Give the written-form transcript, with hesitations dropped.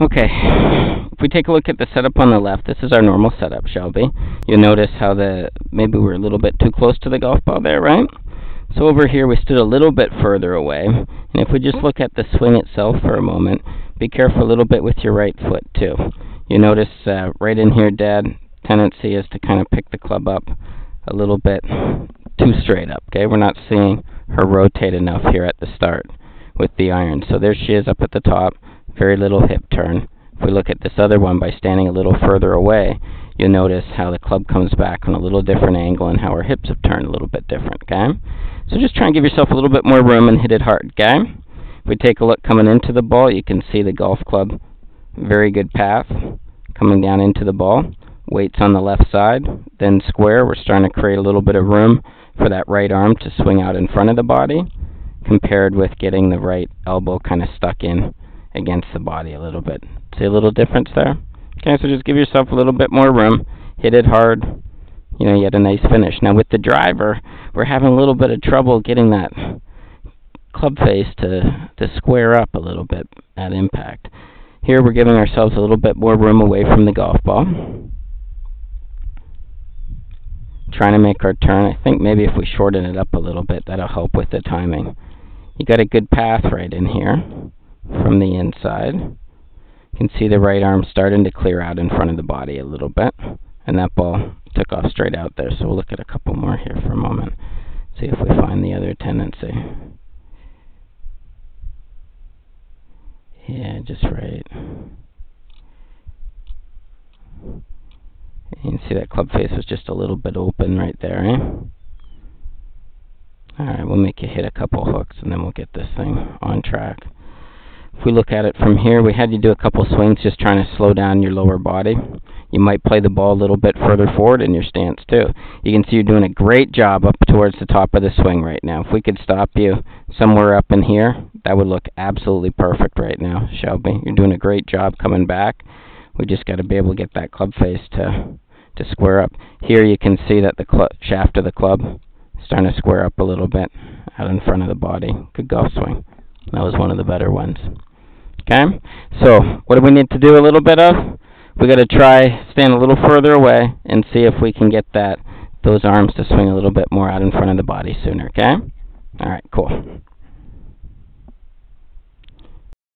Okay, if we take a look at the setup on the left, this is our normal setup, Shelby. You'll notice how maybe we're a little bit too close to the golf ball there, right? So over here we stood a little bit further away, and if we just look at the swing itself for a moment, be careful a little bit with your right foot too. You notice right in here, Dad, tendency is to kind of pick the club up a little bit too straight up, okay? We're not seeing her rotate enough here at the start with the iron. So there she is up at the top, very little hip turn. If we look at this other one by standing a little further away, you'll notice how the club comes back on a little different angle and how her hips have turned a little bit different, okay? So just try and give yourself a little bit more room and hit it hard, okay? If we take a look coming into the ball, you can see the golf club, very good path, coming down into the ball. Weights on the left side, then square. We're starting to create a little bit of room for that right arm to swing out in front of the body, compared with getting the right elbow kind of stuck in against the body a little bit. See a little difference there? Okay, so just give yourself a little bit more room, hit it hard, you had a nice finish. Now with the driver, we're having a little bit of trouble getting that club face to square up a little bit at impact. Here we're giving ourselves a little bit more room away from the golf ball. Trying to make our turn. I think maybe if we shorten it up a little bit, that'll help with the timing. You got a good path right in here from the inside. You can see the right arm starting to clear out in front of the body a little bit, and that ball took off straight out there. So we'll look at a couple more here for a moment, see if we find the other tendency. Yeah, just right. You can see that club face was just a little bit open right there, eh? Alright, we'll make you hit a couple hooks and then we'll get this thing on track. If we look at it from here, we had you do a couple swings just trying to slow down your lower body. You might play the ball a little bit further forward in your stance too. You can see you're doing a great job up towards the top of the swing right now. If we could stop you somewhere up in here, that would look absolutely perfect right now, Shelby. You're doing a great job coming back. We just got to be able to get that club face to square up. Here you can see that the shaft of the club is starting to square up a little bit out in front of the body. Good golf swing. That was one of the better ones. Okay, so what do we need to do a little bit of? We got to try stand a little further away and see if we can get those arms to swing a little bit more out in front of the body sooner, okay? All right, cool.